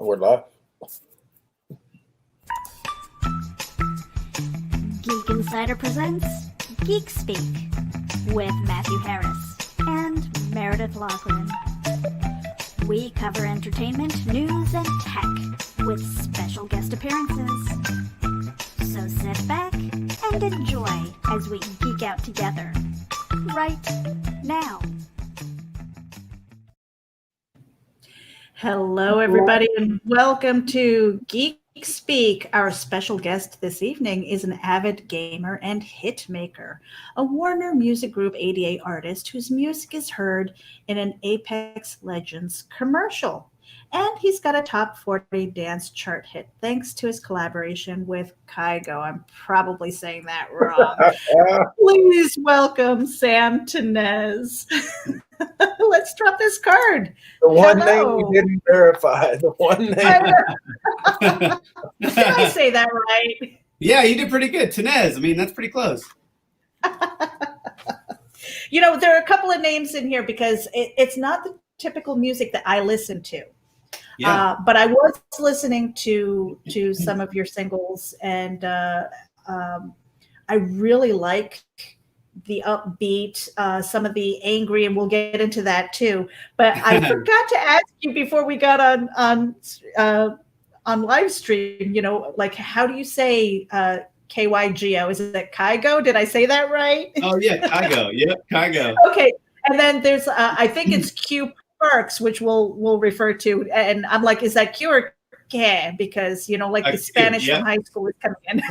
We're live. Geek Insider presents Geek Speak with Matthew Harris and Meredith Lachlan. We cover entertainment, news, and tech with special guest appearances. So sit back and enjoy as we geek out together right now. Hello, everybody, and welcome to Geek Speak. Our special guest this evening is an avid gamer and hit maker, a Warner Music Group 88 artist whose music is heard in an Apex Legends commercial. And he's got a top 40 dance chart hit thanks to his collaboration with Kygo. I'm probably saying that wrong. Please welcome Sam Tinnesz. Let's drop this card. The one name we didn't verify. The one name. Did I say that right? Yeah, you did pretty good. Tinnesz. I mean, that's pretty close. You know, there are a couple of names in here because it's not the typical music that I listen to. Yeah. But I was listening to some of your singles, and I really like the upbeat, some of the angry, and we'll get into that too. But I forgot to ask you before we got on live stream, you know, like, how do you say Kygo? Is it Kygo? Did I say that right? Oh yeah, Kygo. Yep, Kygo. Okay. And then there's I think it's Q Parks, which we'll refer to, and I'm like, is that Q or K? Because, you know, like the Spanish from high school is coming in.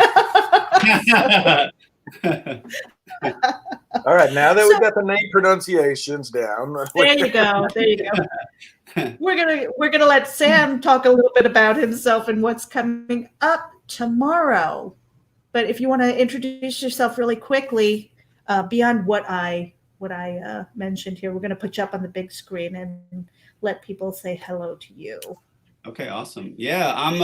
All right, now that we've got the name pronunciations down. There you go. There you go. We're gonna let Sam talk a little bit about himself and what's coming up tomorrow. But if you want to introduce yourself really quickly, beyond what I mentioned here, we're going to put you up on the big screen and let people say hello to you. Okay, awesome. Yeah, I'm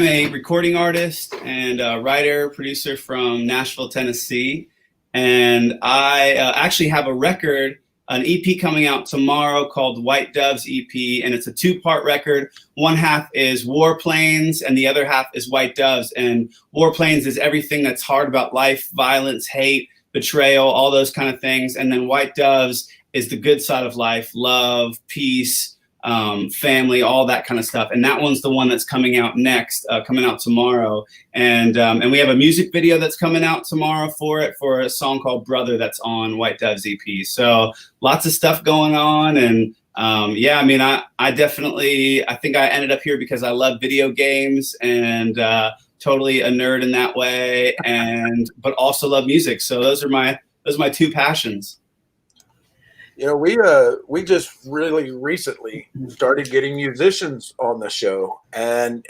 a recording artist and a writer, producer from Nashville, Tennessee. And I actually have a record, an EP coming out tomorrow called White Doves EP. And it's a 2-part record. One half is Warplanes and the other half is White Doves. And Warplanes is everything that's hard about life, violence, hate, betrayal, all those kind of things. And then White Doves is the good side of life, love, peace, family, all that kind of stuff. And that one's the one that's coming out next, coming out tomorrow. And we have a music video that's coming out tomorrow for a song called Brother that's on White Doves EP. So lots of stuff going on. And yeah, I mean, I definitely, I think I ended up here because I love video games and totally a nerd in that way, but also love music. So those are my 2 passions. You know, we just really recently started getting musicians on the show, and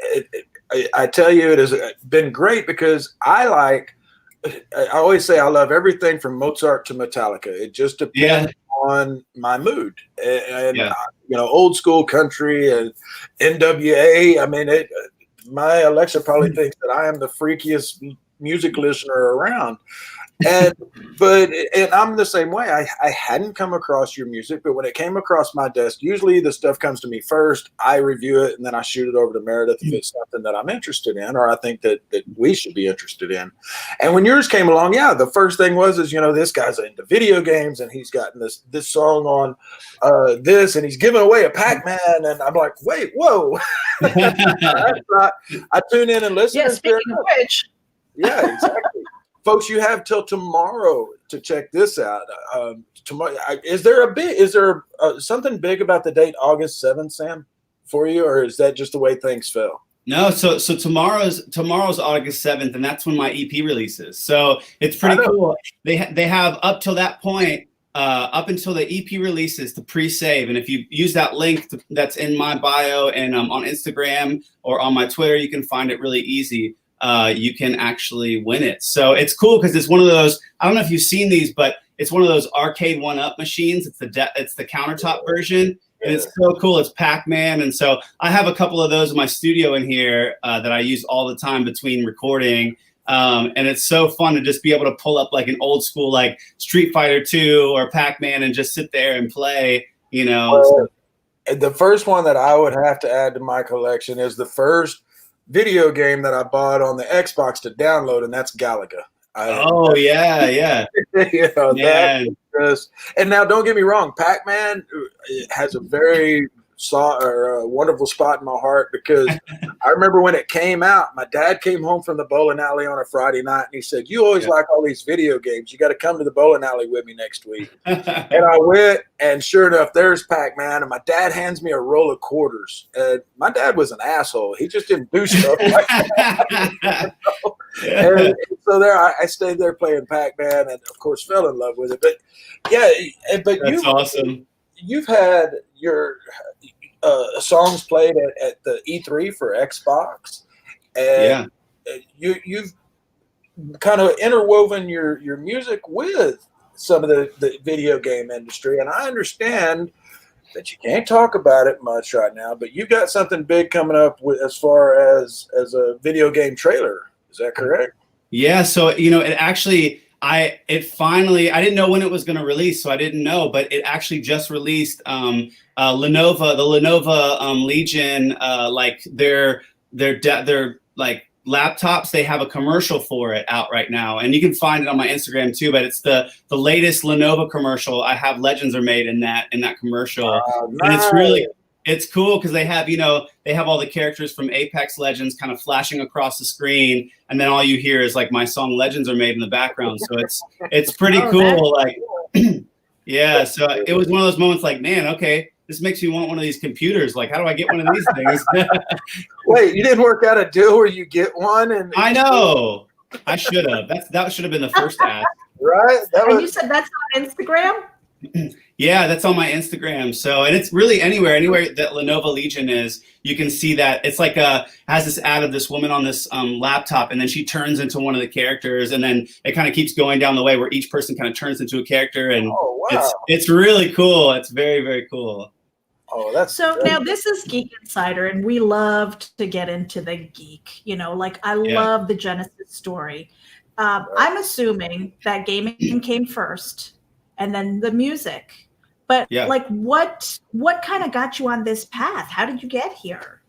I tell you, it has been great because I always say I love everything from Mozart to Metallica. It just depends on my mood, and you know, old school country and NWA. I mean, my Alexa probably thinks that I am the freakiest music listener around. And I'm the same way. I hadn't come across your music, but when it came across my desk, usually the stuff comes to me first. I review it and then I shoot it over to Meredith if it's something that I'm interested in or I think that we should be interested in. And when yours came along, the first thing is, you know, this guy's into video games and he's gotten this song on this and he's giving away a Pac-Man, and I'm like, wait, whoa. I tune in and listen. Yeah, speaking of which. Yeah, exactly. Folks, you have till tomorrow to check this out. Tomorrow, is there something big about the date August 7th, Sam, for you, or is that just the way things fell? No, so tomorrow's August 7th, and that's when my EP releases. So it's pretty cool. They have up till that point, up until the EP releases, to pre-save. And if you use that link that's in my bio and on Instagram or on my Twitter, you can find it really easy. You can actually win it. So it's cool because it's one of those, I don't know if you've seen these, but it's one of those ARCADE1UP machines. It's the countertop version. And it's so cool. It's Pac-Man. And so I have a couple of those in my studio in here that I use all the time between recording. And it's so fun to just be able to pull up like an old school, like Street Fighter 2 or Pac-Man and just sit there and play, you know. The first one that I would have to add to my collection is the first video game that I bought on the Xbox to download, and that's Galaga. Oh yeah, yeah. That just, and now don't get me wrong, Pac-Man has a very wonderful spot in my heart because I remember when it came out, my dad came home from the bowling alley on a Friday night and he said, "You always like all these video games. You got to come to the bowling alley with me next week." And I went, and sure enough, there's Pac-Man, and my dad hands me a roll of quarters. And my dad was an asshole. He just didn't do stuff like that. And so there, I stayed there playing Pac-Man, and of course fell in love with it. But yeah, but that's awesome. You've had your songs played at the E3 for Xbox, and you've kind of interwoven your music with some of the video game industry. And I understand that you can't talk about it much right now, but you got something big coming up with as far as a video game trailer. Is that correct? Yeah. So it actually. I didn't know when it was going to release, so I didn't know, but it actually just released. The Lenovo Legion, like their like laptops, they have a commercial for it out right now, and you can find it on my Instagram too. But it's the latest Lenovo commercial. I have Legends Are Made in that commercial, nice. And it's cool because they have all the characters from Apex Legends kind of flashing across the screen, and then all you hear is like my song Legends Are Made in the background. So it's pretty cool. Like, yeah. So it was one of those moments like, man, okay, this makes me want one of these computers. Like, how do I get one of these things? Wait, you didn't work out a deal where you get one? And I know. I should have. That should have been the first ask. Right? And you said that's on Instagram? Yeah, that's on my Instagram. So, and it's really anywhere that Lenovo Legion is, you can see that it's like has this ad of this woman on this laptop, and then she turns into one of the characters, and then it kind of keeps going down the way where each person kind of turns into a character, and it's really cool. It's very, very cool. Oh, that's so great. Now this is Geek Insider, and we love to get into the geek. I love the Genesis story. I'm assuming that gaming came first, and then the music. But like, what kind of got you on this path? How did you get here?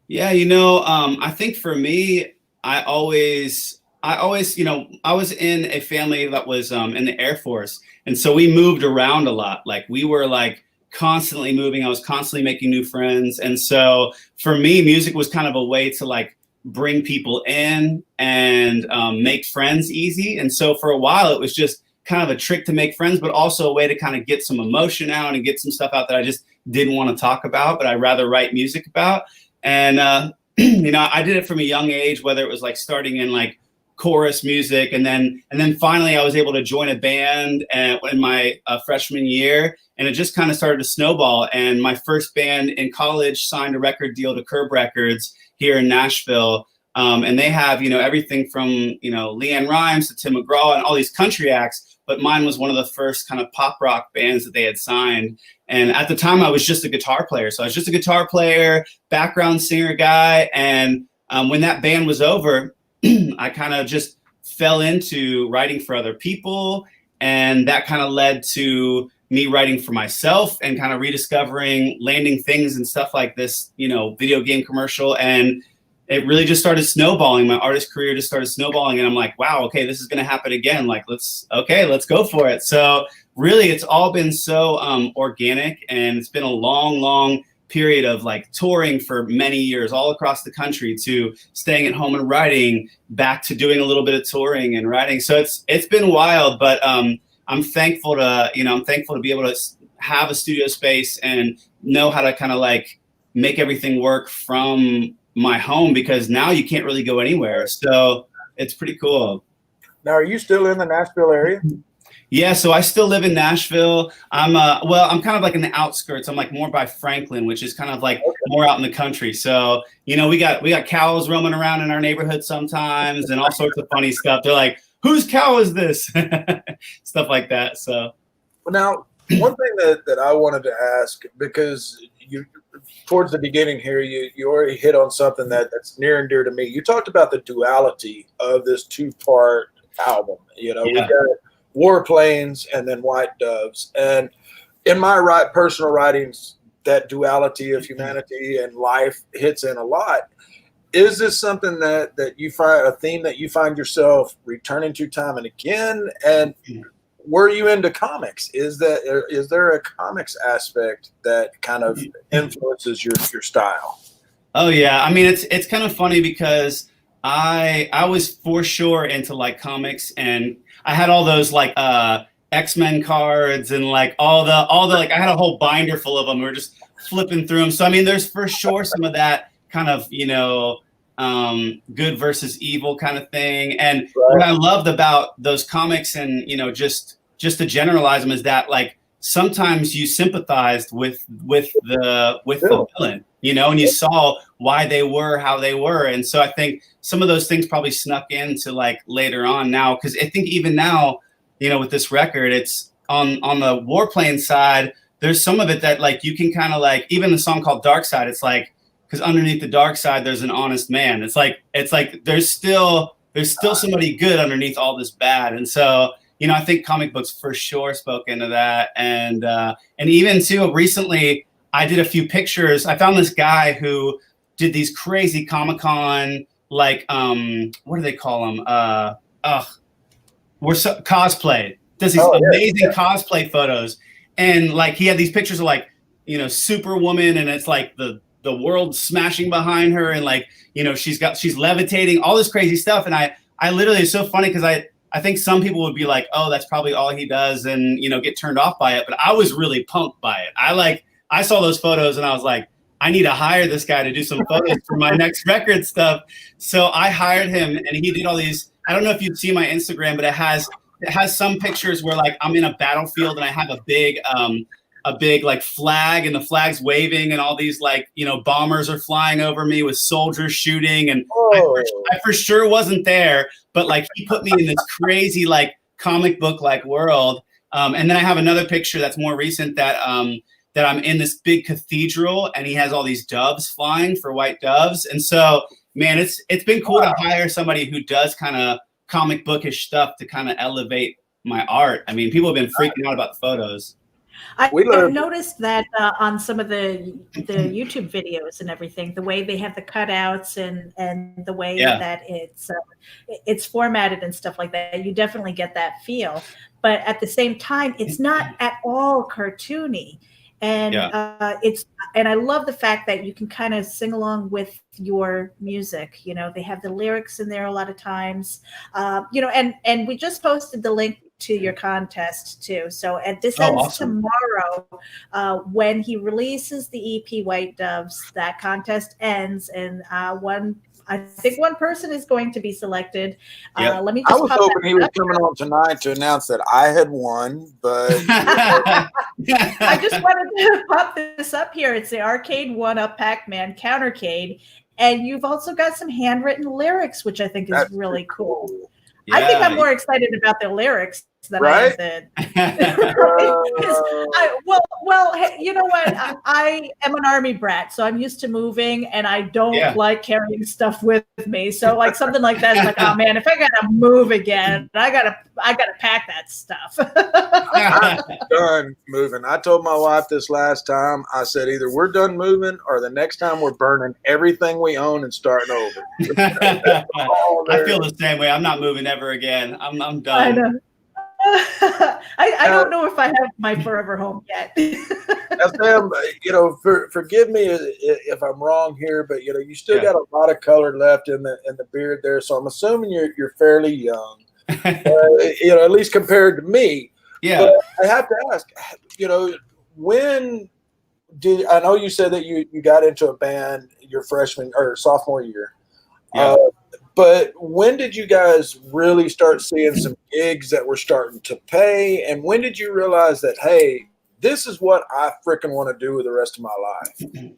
Yeah, I think for me, I always, I was in a family that was in the Air Force, and so we moved around a lot. Like we were like constantly moving. I was constantly making new friends, and so for me, music was kind of a way to like bring people in and make friends easy. And so for a while, it was just kind of a trick to make friends, but also a way to kind of get some emotion out and get some stuff out that I just didn't want to talk about, but I'd rather write music about. And, I did it from a young age, whether it was like starting in like chorus music. And then finally I was able to join a band in my freshman year, and it just kind of started to snowball. And my first band in college signed a record deal to Curb Records here in Nashville. And they have, everything from, Leanne Rimes to Tim McGraw and all these country acts. But mine was one of the first kind of pop rock bands that they had signed. And at the time, I was just a guitar player. So I was just a guitar player, background singer guy. And when that band was over, I kind of just fell into writing for other people. And that kind of led to me writing for myself and kind of rediscovering Landing Things and stuff like this, video game commercial. And it really just started snowballing. My artist career just started snowballing, and I'm like, wow, okay, this is going to happen again. Like, let's go for it. So really, it's all been so organic, and it's been a long, long period of like touring for many years all across the country, to staying at home and writing, back to doing a little bit of touring and writing. So it's been wild, but I'm thankful to be able to have a studio space and know how to kind of like make everything work from my home, because now you can't really go anywhere. So it's pretty cool. Now, are you still in the Nashville area? Yeah, so I still live in Nashville. I'm kind of like in the outskirts. I'm like more by Franklin, which is kind of like more out in the country. So, we got cows roaming around in our neighborhood sometimes, and all sorts of funny stuff. They're like, whose cow is this? Stuff like that. So now, one thing that I wanted to ask, because you towards the beginning here, you already hit on something that's near and dear to me. You talked about the duality of this 2-part album. We got Warplanes and then White Doves. And in my personal writings, that duality of humanity and life hits in a lot. Is this something that you find, a theme that you find yourself returning to time and again? And were you into comics? Is there a comics aspect that kind of influences your style? Oh yeah, I mean it's kind of funny because I was for sure into like comics, and I had all those like X-Men cards and like all the like I had a whole binder full of them. We were just flipping through them. So I mean, there's for sure some of that kind of, you know, good versus evil kind of thing. And what I loved about those comics, and you know, just to generalize them, is that like sometimes you sympathized with the villain, you know, and you saw why they were how they were. And so I think some of those things probably snuck into like later on now, because I think even now, you know, with this record, it's on the Warplane side, there's some of it that like you can kind of like, even the song called Dark Side, it's like, because underneath the dark side there's an honest man. It's like there's still somebody good underneath all this bad. And so, you know, I think comic books for sure spoke into that. And even too recently I did a few pictures. I found this guy who did these crazy Comic-Con, like what do they call them? Cosplay. Does these amazing cosplay photos. And like he had these pictures of like, you know, Superwoman, and it's like the world smashing behind her, and like, you know, she's levitating, all this crazy stuff. And I literally, it's so funny because I think some people would be like, oh, that's probably all he does, and, you know, get turned off by it. But I was really pumped by it. I saw those photos and I was like, I need to hire this guy to do some photos for my next record stuff. So I hired him, and he did all these. I don't know if you've seen my Instagram, but it has some pictures where like I'm in a battlefield and I have a big like flag, and the flag's waving, and all these like, you know, bombers are flying over me with soldiers shooting. And I for sure wasn't there, but like he put me in this crazy like comic book like world. And then I have another picture that's more recent that I'm in this big cathedral, and he has all these doves flying for white doves. And so, man, it's been cool to hire somebody who does kind of comic bookish stuff to kind of elevate my art. I mean, people have been freaking out about the photos. I've noticed that on some of the YouTube videos and everything, the way they have the cutouts and the way that it's formatted and stuff like that, you definitely get that feel. But at the same time, it's not at all cartoony. And and I love the fact that you can kind of sing along with your music. You know, they have the lyrics in there a lot of times. You know, and we just posted the link to your contest too. So this ends tomorrow. When he releases the EP White Doves, that contest ends, and I think one person is going to be selected. Let me just. I was hoping he was coming on tonight to announce that I had won, but I just wanted to pop this up here. It's the ARCADE1UP PAC MAN COUNTERCADE, and you've also got some handwritten lyrics, which I think is really cool. Yeah. I think I'm more excited about the lyrics than I am well, you know what? I am an army brat, so I'm used to moving, and I don't like carrying stuff with me. So like something like that is like, oh man, if I gotta move again, I gotta pack that stuff. I'm done moving. I told my wife this last time. I said either we're done moving, or the next time we're burning everything we own and starting over. I feel the same way. I'm not moving ever again. I'm done. I know. I don't know if I have my forever home yet. Sam, you know, forgive me if I'm wrong here, but you know, you still got a lot of color left in the beard there, so I'm assuming you're fairly young, you know, at least compared to me. Yeah. But I have to ask, you know, when did I know you said that you got into a band your freshman or sophomore year? Yeah. But when did you guys really start seeing some gigs that were starting to pay? And when did you realize that, hey, this is what I freaking want to do with the rest of my life?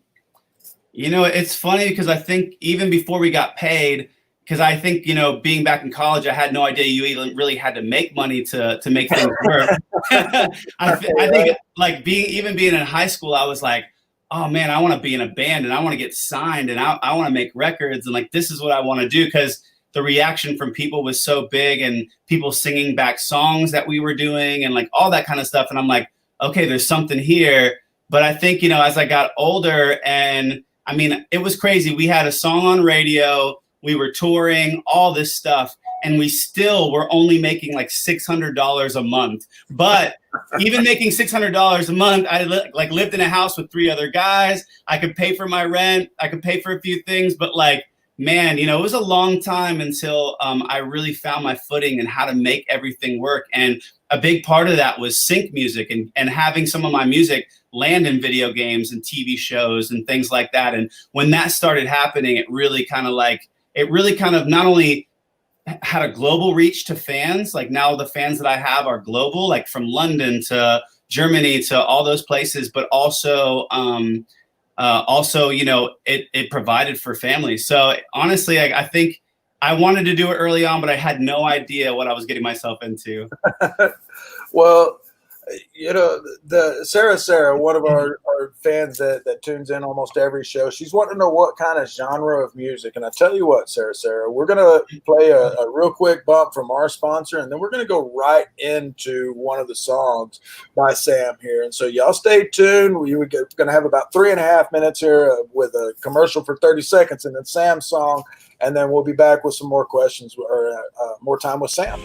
You know, it's funny because I think even before we got paid, because I think, you know, being back in college, I had no idea you even really had to make money to make things work. I think like being in high school, I was like, oh man, I want to be in a band and I want to get signed and I want to make records and like, this is what I want to do. Cause the reaction from people was so big and people singing back songs that we were doing and like all that kind of stuff. And I'm like, okay, there's something here. But I think, you know, as I got older, and I mean, it was crazy. We had a song on radio, we were touring, all this stuff, and we still were only making like $600 a month. But even making $600 a month, I lived in a house with 3 other guys. I could pay for my rent. I could pay for a few things, but like, man, you know, it was a long time until I really found my footing and how to make everything work. And a big part of that was sync music and having some of my music land in video games and TV shows and things like that. And when that started happening, it really kind of not only had a global reach to fans, like now the fans that I have are global, like from London to Germany to all those places, but also, you know, it provided for families. So honestly, I think I wanted to do it early on, but I had no idea what I was getting myself into. Well, you know, Sarah, one of our fans that tunes in almost every show, she's wanting to know what kind of genre of music. And I tell you what, Sarah, we're going to play a real quick bump from our sponsor, and then we're going to go right into one of the songs by Sam here. And so y'all stay tuned. We're going to have about 3.5 minutes here with a commercial for 30 seconds and then Sam's song. And then we'll be back with some more questions or more time with Sam.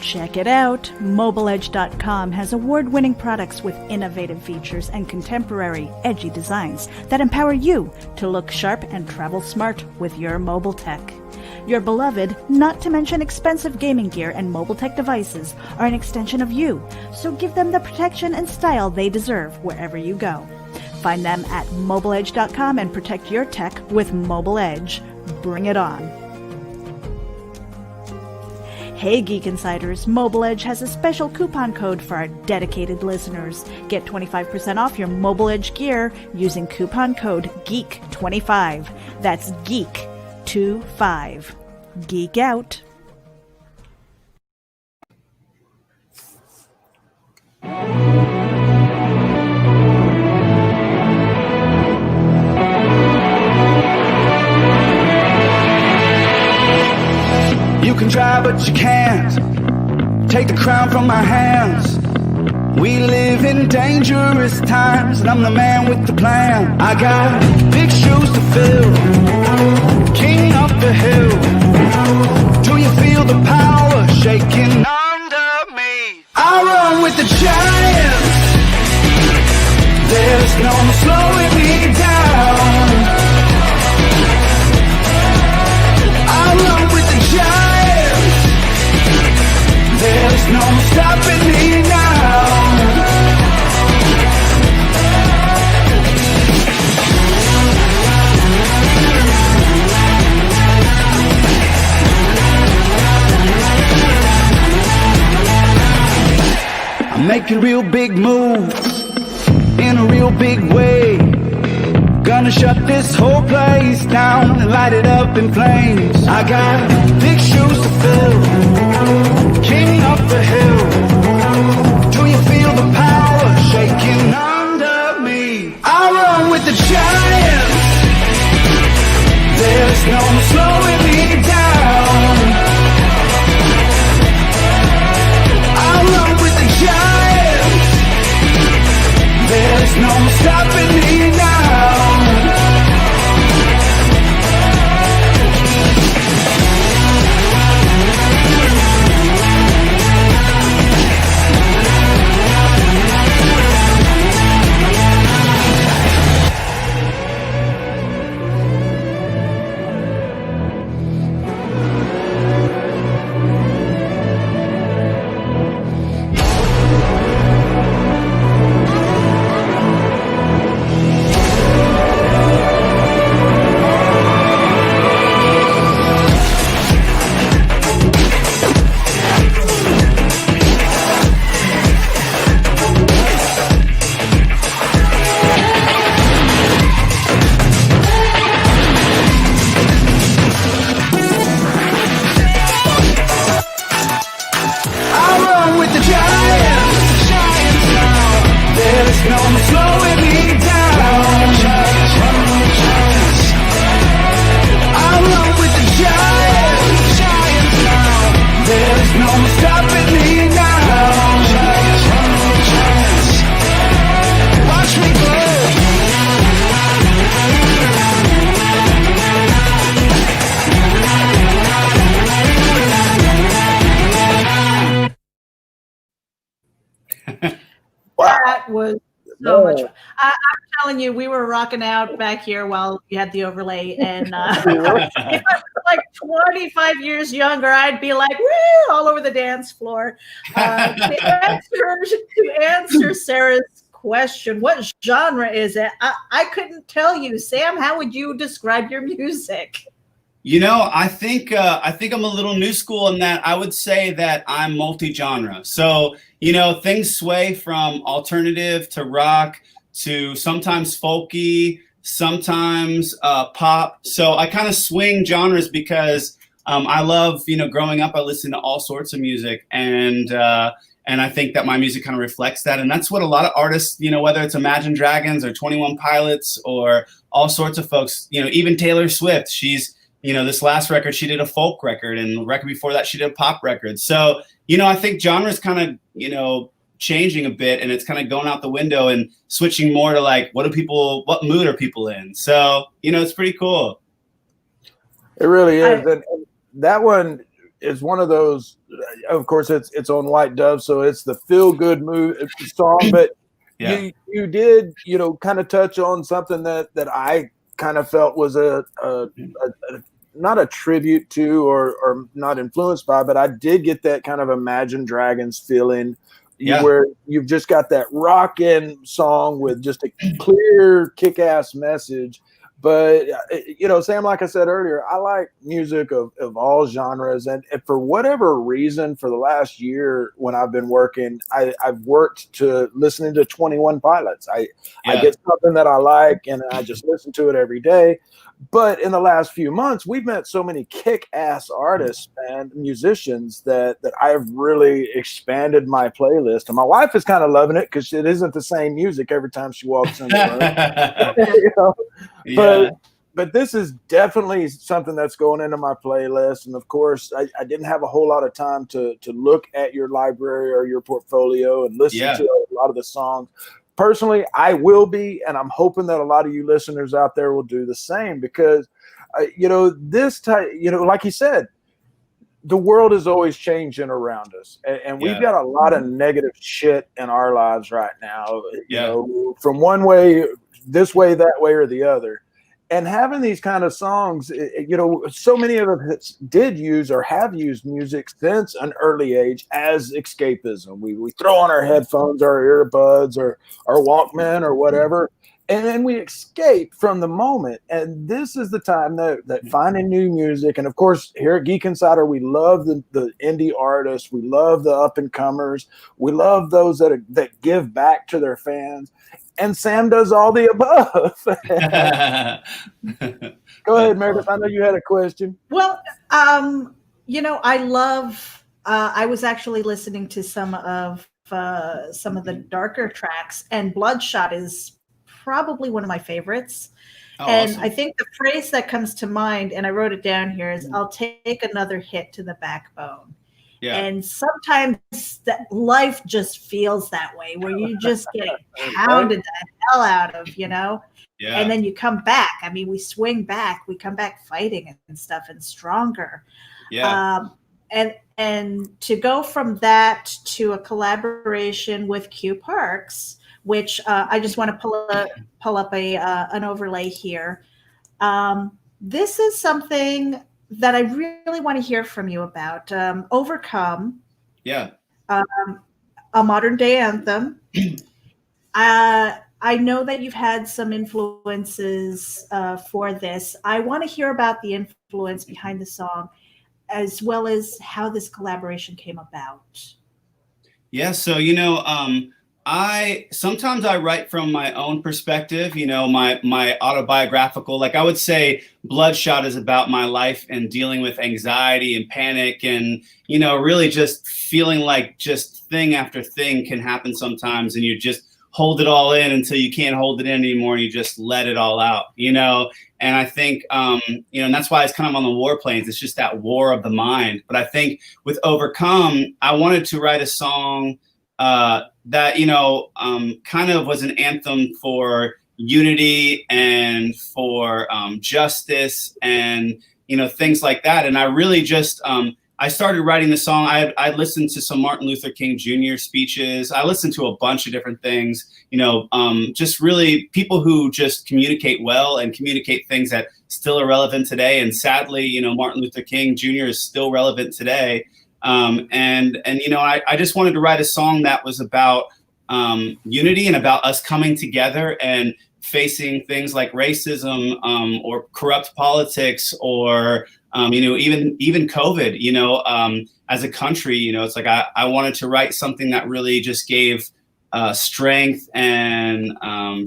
Check it out. MobileEdge.com has award-winning products with innovative features and contemporary, edgy designs that empower you to look sharp and travel smart with your mobile tech. Your beloved, not to mention expensive gaming gear and mobile tech devices are an extension of you, so give them the protection and style they deserve wherever you go. Find them at MobileEdge.com and protect your tech with Mobile Edge. Bring it on. Hey Geek Insiders, Mobile Edge has a special coupon code for our dedicated listeners. Get 25% off your Mobile Edge gear using coupon code GEEK25. That's GEEK25. Geek out. You can try, but you can't take the crown from my hands. We live in dangerous times, and I'm the man with the plan. I got big shoes to fill, king of the hill. Do you feel the power shaking under me? I run with the giants. There's no slowing me down. I run with the giants. There's no stopping me now. I'm making real big moves in a real big way. Gonna shut this whole place down and light it up in flames. I got big shoes to fill, king of the hill. Do you feel the power shaking under me? I run with the giants. There's no slowing me down. I run with the giants. There's no stopping me now. Watch me go. That was so much fun. I'm telling you, we were rocking out back here while you had the overlay. And if I was like 25 years younger, I'd be like, woo, all over the dance floor. To answer Sarah's question, what genre is it? I couldn't tell you. Sam, how would you describe your music? You know, I think I'm a little new school in that I would say that I'm multi-genre. So, you know, things sway from alternative to rock to sometimes folky, sometimes pop. So I kind of swing genres because I love, you know, growing up, I listened to all sorts of music, and I think that my music kind of reflects that. And that's what a lot of artists, you know, whether it's Imagine Dragons or 21 Pilots or all sorts of folks, you know, even Taylor Swift, she's, you know, this last record, she did a folk record, and the record before that, she did a pop record. So, you know, I think genre is kind of, you know, changing a bit, and it's kind of going out the window and switching more to like, what mood are people in? So, you know, it's pretty cool. It really is. And that one is one of those, of course, it's on White Dove, so it's the feel good mood song, but Yeah. you did, you know, kind of touch on something that I kind of felt was a not a tribute to or not influenced by, but I did get that kind of Imagine Dragons feeling, where you've just got that rockin' song with just a clear kick-ass message. But, you know, Sam, like I said earlier, I like music of all genres. And for whatever reason, for the last year when I've been working, I've worked to listening to 21 Pilots. I get something that I like, and I just listen to it every day. But in the last few months, we've met so many kick-ass artists and musicians that I've really expanded my playlist. And my wife is kind of loving it because it isn't the same music every time she walks in the room. You know? But this is definitely something that's going into my playlist. And of course, I didn't have a whole lot of time to look at your library or your portfolio and listen to a lot of the songs. Personally, I will be, and I'm hoping that a lot of you listeners out there will do the same, because, you know, this type, you know, like you said, the world is always changing around us, and we've got a lot of negative shit in our lives right now, you know, from one way, this way, that way, or the other. And having these kind of songs, you know, so many of us did use or have used music since an early age as escapism. We throw on our headphones, our earbuds, or our Walkman or whatever, and then we escape from the moment. And this is the time that finding new music. And of course, here at Geek Insider, we love the indie artists. We love the up and comers. We love those that give back to their fans. And Sam does all the above. Go ahead, Meredith. I know you had a question. Well, you know, I love. I was actually listening to some of the darker tracks, and Bloodshot is probably one of my favorites. Oh, and awesome. I think the phrase that comes to mind, and I wrote it down here, is "I'll take another hit to the backbone." Yeah. And sometimes that life just feels that way, where you just get pounded the hell out of, you know? Yeah. And then you come back. I mean, we swing back. We come back fighting and stuff and stronger. Yeah. And to go from that to a collaboration with Q Parks, which I just want to pull up an overlay here. This is something that I really want to hear from you about. Overcome. Yeah. A modern day anthem. I know that you've had some influences for this. I want to hear about the influence behind the song, as well as how this collaboration came about. Yeah, so, you know, sometimes I write from my own perspective, you know, my autobiographical, like I would say Bloodshot is about my life and dealing with anxiety and panic and, you know, really just feeling like just thing after thing can happen sometimes, and you just hold it all in until you can't hold it in anymore, and you just let it all out, you know? And I think, you know, and that's why it's kind of on the warplanes. It's just that war of the mind. But I think with Overcome, I wanted to write a song that, you know, kind of was an anthem for unity and for justice and, you know, things like that. And I really just I started writing the song. I listened to some Martin Luther King Jr. speeches. I listened to a bunch of different things, just really people who just communicate well and communicate things that still are relevant today. And sadly, Martin Luther King Jr. is still relevant today. I just wanted to write a song that was about unity and about us coming together and facing things like racism or corrupt politics or even COVID. As a country, it's like I wanted to write something that really just gave strength and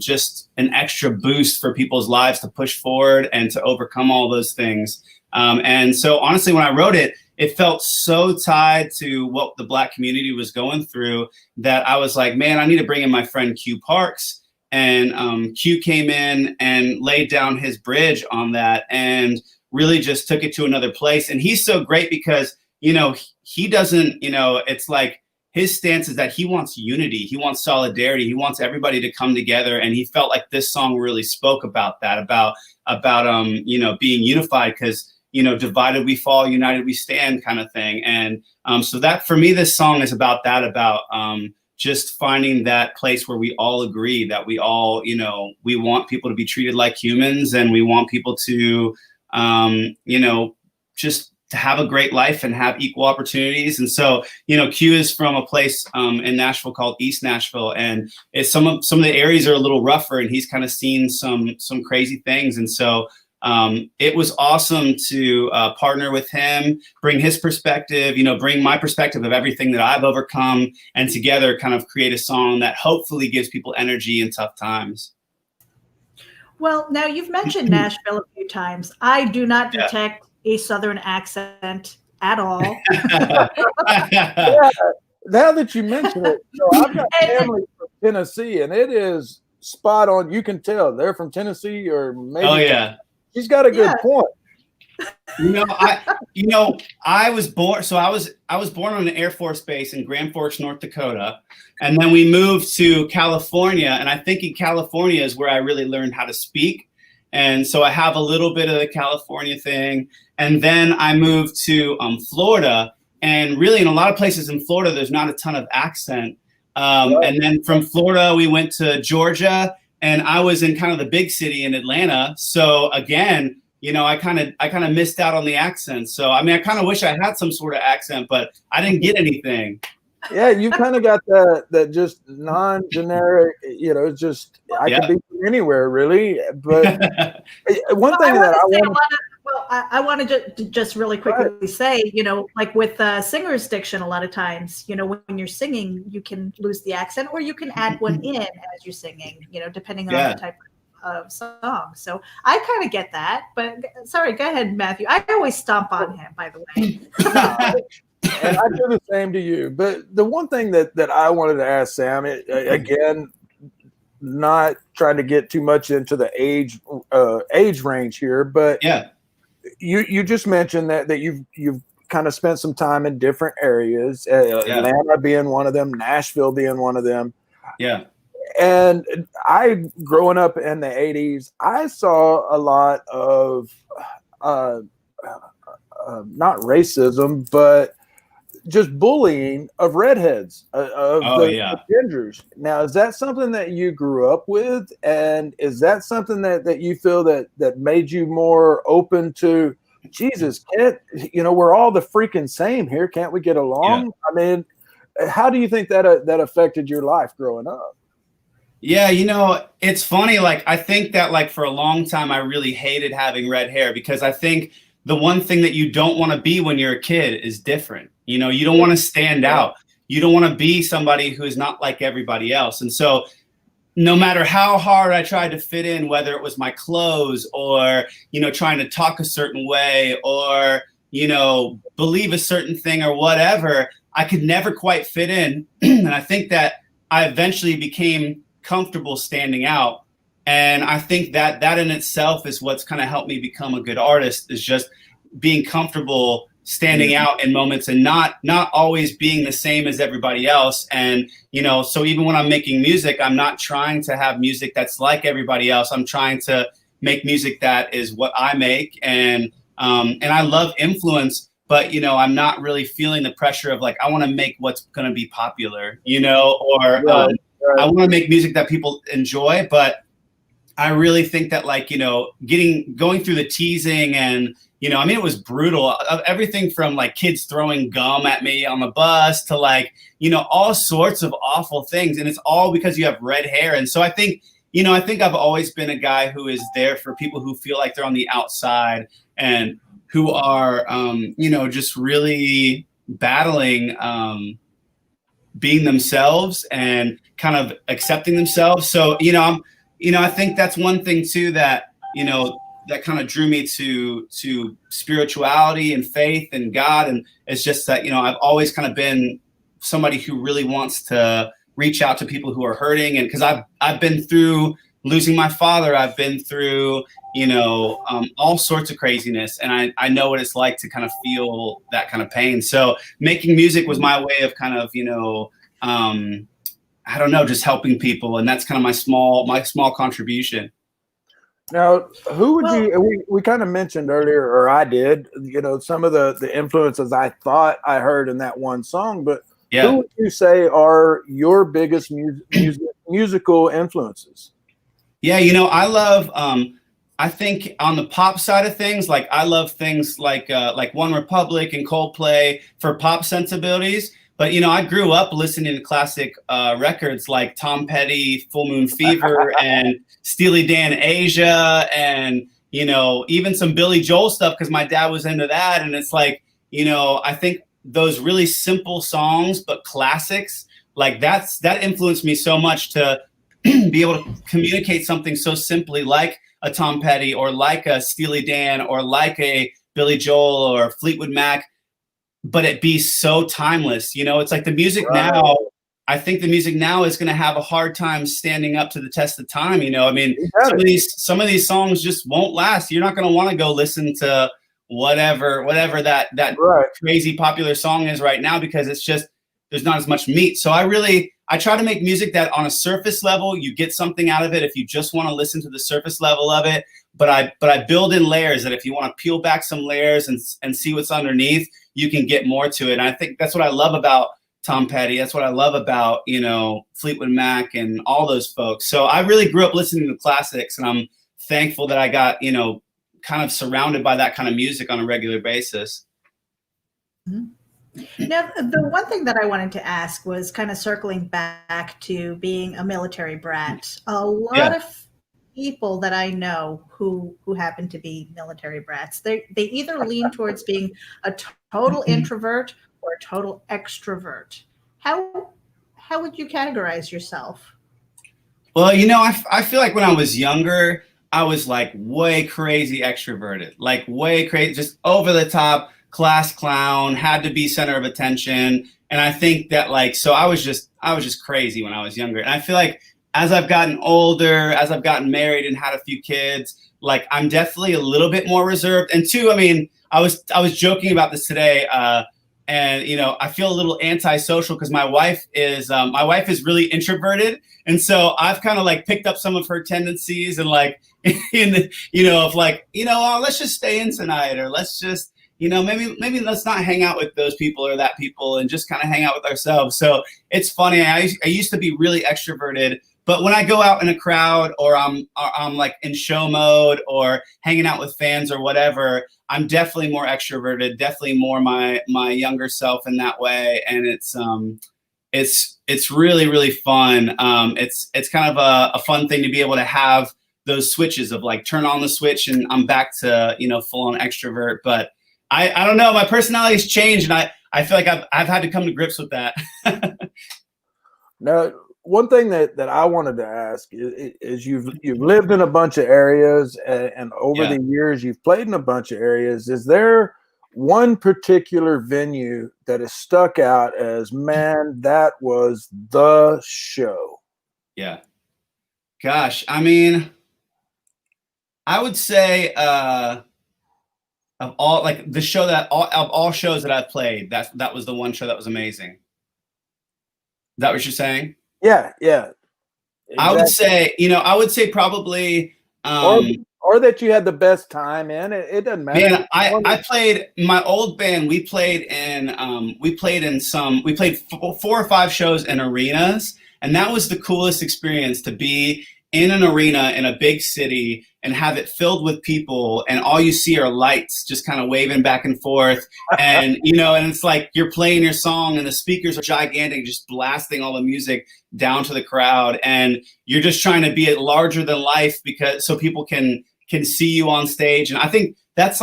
just an extra boost for people's lives to push forward and to overcome all those things. And so honestly, when I wrote it, it felt so tied to what the Black community was going through that I was like, man, I need to bring in my friend Q Parks. And Q came in and laid down his bridge on that and really just took it to another place. And he's so great because, he doesn't, it's like his stance is that he wants unity. He wants solidarity. He wants everybody to come together. And he felt like this song really spoke about that, about being unified because, divided we fall, united we stand kind of thing. And so that for me, this song is about that, about just finding that place where we all agree that we all, we want people to be treated like humans and we want people to, just to have a great life and have equal opportunities. And so, Q is from a place in Nashville called East Nashville. And it's some of the areas are a little rougher and he's kind of seen some crazy things. And so it was awesome to partner with him, bring his perspective, bring my perspective of everything that I've overcome, and together kind of create a song that hopefully gives people energy in tough times. Well, now you've mentioned Nashville a few times. I do not detect a Southern accent at all. Yeah, now that you mention it, I've got family from Tennessee, and it is spot on. You can tell they're from Tennessee, or maybe. Oh yeah. He's got a good point. I was born. So I was born on an Air Force base in Grand Forks, North Dakota, and then we moved to California. And I think in California is where I really learned how to speak. And so I have a little bit of the California thing. And then I moved to Florida, and really in a lot of places in Florida, there's not a ton of accent. And then from Florida, we went to Georgia. And I was in kind of the big city in Atlanta. So again, I kind of missed out on the accent. So, I mean, I kind of wish I had some sort of accent, but I didn't get anything. Yeah, you kind of got that just non-generic, just I could be from anywhere really. But one thing I wanted to just really quickly say, like with singer's diction, a lot of times, when you're singing, you can lose the accent or you can add one in as you're singing, depending on the type of song. So I kind of get that. But sorry, go ahead, Matthew. I always stomp on him, by the way. And I do the same to you. But the one thing that I wanted to ask Sam, again, not trying to get too much into the age range here, but you just mentioned that you've kind of spent some time in different areas, Atlanta being one of them, Nashville being one of them. Yeah. And I, growing up in the 80s, I saw a lot of not racism, but just bullying of redheads, of the gingers. Now, is that something that you grew up with? And is that something that you feel that made you more open to, Jesus, we're all the freaking same here. Can't we get along? Yeah. I mean, how do you think that affected your life growing up? Yeah, it's funny. Like, I think that like for a long time, I really hated having red hair because I think the one thing that you don't want to be when you're a kid is different. You don't want to stand out. You don't want to be somebody who is not like everybody else. And so no matter how hard I tried to fit in, whether it was my clothes or, trying to talk a certain way or, believe a certain thing or whatever, I could never quite fit in. And I think that I eventually became comfortable standing out. And I think that in itself is what's kind of helped me become a good artist, is just being comfortable standing out in moments and not always being the same as everybody else. And, so even when I'm making music, I'm not trying to have music that's like everybody else. I'm trying to make music that is what I make. And I love influence, but I'm not really feeling the pressure of like I want to make what's going to be popular, or Right. I want to make music that people enjoy. But I really think that like going through the teasing and I mean, it was brutal. Everything from like kids throwing gum at me on the bus to like all sorts of awful things, and it's all because you have red hair. And so I think I've always been a guy who is there for people who feel like they're on the outside and who are just really battling being themselves and kind of accepting themselves. So I think that's one thing too that that kind of drew me to spirituality and faith and God. And it's just that, I've always kind of been somebody who really wants to reach out to people who are hurting. And cause I've been through losing my father. I've been through, all sorts of craziness. And I know what it's like to kind of feel that kind of pain. So making music was my way of kind of, I don't know, just helping people. And that's kind of my small contribution. Now, who would we kind of mentioned earlier, or I did, some of the influences I thought I heard in that one song, but who would you say are your biggest musical influences? Yeah, I love, I think on the pop side of things, like I love things like One Republic and Coldplay for pop sensibilities. But, I grew up listening to classic records like Tom Petty, Full Moon Fever, and Steely Dan Asia, and, even some Billy Joel stuff because my dad was into that. And it's like, I think those really simple songs, but classics, like that influenced me so much to be able to communicate something so simply like a Tom Petty or like a Steely Dan or like a Billy Joel or Fleetwood Mac, but it be so timeless. It's like the music now, I think the music now is going to have a hard time standing up to the test of time. I mean, some of these songs just won't last. You're not going to want to go listen to whatever that crazy popular song is right now, because it's just, there's not as much meat. So I try to make music that on a surface level, you get something out of it if you just want to listen to the surface level of it. But I build in layers that if you want to peel back some layers and see what's underneath, you can get more to it. And I think that's what I love about Tom Petty. That's what I love about, Fleetwood Mac and all those folks. So I really grew up listening to classics, and I'm thankful that I got, kind of surrounded by that kind of music on a regular basis. Mm-hmm. Now, the one thing that I wanted to ask was kind of circling back to being a military brat. A lot of people that I know who happen to be military brats, they either lean towards being a total introvert or a total extrovert. How would you categorize yourself? Well, I feel like when I was younger, I was like way crazy extroverted, like way crazy, just over the top, class clown, had to be center of attention. And I think that so I was just crazy when I was younger. And I feel like as I've gotten older, as I've gotten married and had a few kids, like I'm definitely a little bit more reserved. And two, I mean, I was joking about this today, and I feel a little antisocial because my wife is really introverted, and so I've kind of like picked up some of her tendencies and like let's just stay in tonight, or let's just maybe let's not hang out with those people or that people and just kind of hang out with ourselves. So it's funny. I used to be really extroverted. But when I go out in a crowd, or I'm like in show mode or hanging out with fans or whatever, I'm definitely more extroverted, definitely more my younger self in that way. And it's really, really fun. It's kind of a fun thing to be able to have those switches of like turn on the switch and I'm back to, full on extrovert. But I don't know, my personality's changed, and I feel like I've had to come to grips with that. Now, one thing that I wanted to ask is you've lived in a bunch of areas, and over the years you've played in a bunch of areas. Is there one particular venue that has stuck out as, man, that was the show? Yeah. Gosh, I mean, I would say of all, like the show of all shows that I've played, that was the one show that was amazing. Is that what you're saying? Yeah. Exactly. I would say probably or or that you had the best time in. It doesn't matter. Man, I played my old band. We played 4 or 5 shows in arenas, and that was the coolest experience, to be in an arena in a big city and have it filled with people, and all you see are lights just kind of waving back and forth. And, and it's like you're playing your song and the speakers are gigantic, just blasting all the music down to the crowd. And you're just trying to be larger than life so people can see you on stage. And I think that's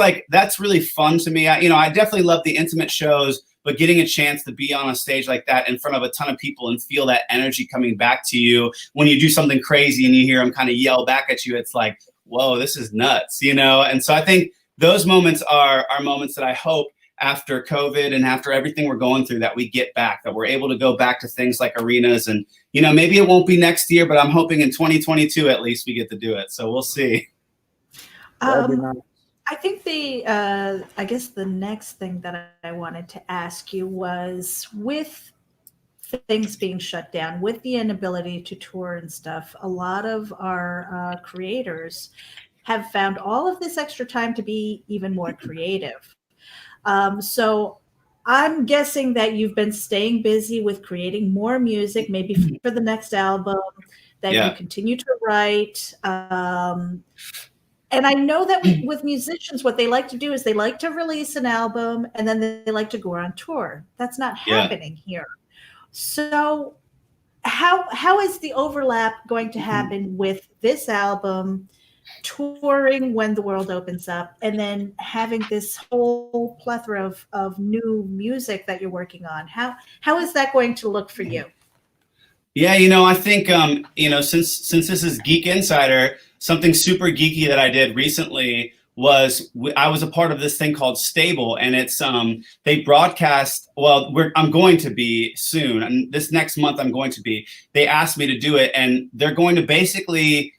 really fun to me. I definitely love the intimate shows, but getting a chance to be on a stage like that in front of a ton of people and feel that energy coming back to you when you do something crazy and you hear them kind of yell back at you, it's like, whoa, this is nuts, And so I think those moments are moments that I hope after COVID and after everything we're going through that we get back, that we're able to go back to things like arenas. And, maybe it won't be next year, but I'm hoping in 2022 at least we get to do it. So we'll see. I think I guess the next thing that I wanted to ask you was, with things being shut down, with the inability to tour and stuff, a lot of our creators have found all of this extra time to be even more creative. So I'm guessing that you've been staying busy with creating more music, maybe for the next album, that you continue to write. And I know that with musicians, what they like to do is they like to release an album and then they like to go on tour. That's not happening here. So how is the overlap going to happen with this album, touring when the world opens up, and then having this whole plethora of new music that you're working on? How is that going to look for you? Yeah, I think, since this is Geek Insider, something super geeky that I did recently was I was a part of this thing called Stable, and it's they broadcast. Well, I'm going to be soon, and this next month I'm going to be. They asked me to do it, and they're going to basically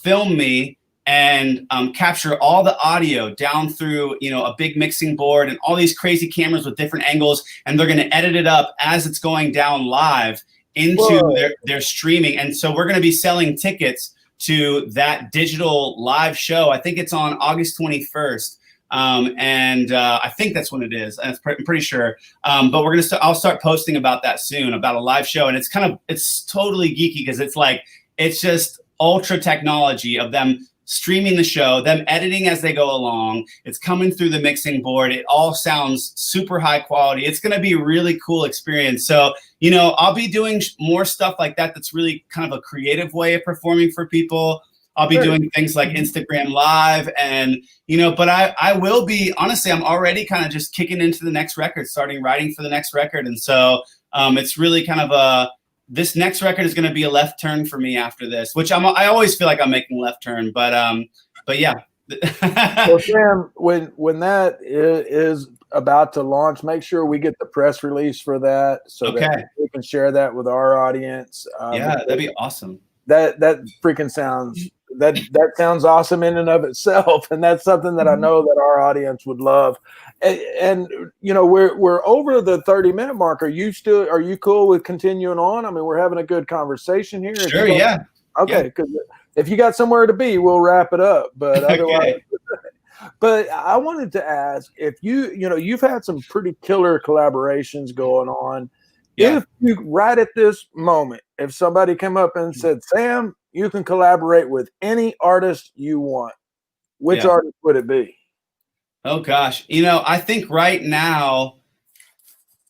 film me and capture all the audio down through a big mixing board and all these crazy cameras with different angles, and they're going to edit it up as it's going down live into their streaming. And so we're going to be selling tickets to that digital live show. I think it's on August 21st. And I think that's when it is. I'm pretty sure. But I'll start posting about that soon, about a live show. And it's totally geeky, because it's just ultra technology of them streaming the show, them editing as they go along. It's coming through the mixing board. It all sounds super high quality. It's going to be a really cool experience. So, I'll be doing more stuff like that. That's really kind of a creative way of performing for people. I'll be doing things like Instagram Live, and, but I will be, honestly, I'm already kind of just kicking into the next record, starting writing for the next record. And so it's really kind of this next record is going to be a left turn for me after this, which I always feel like I'm making a left turn, but yeah. Well, Sam, when that is about to launch, make sure we get the press release for that, so that we can share that with our audience. Yeah, that'd be awesome. That freaking sounds that sounds awesome in and of itself, and that's something that I know that our audience would love. And we're over the 30-minute mark. Are you cool with continuing on? I mean, we're having a good conversation here. Sure, yeah. Okay, because if you got somewhere to be, we'll wrap it up. But otherwise, but I wanted to ask if you've had some pretty killer collaborations going on. Yeah. If you, right at this moment, if somebody came up and said, Sam, you can collaborate with any artist you want, which artist would it be? Oh gosh, I think right now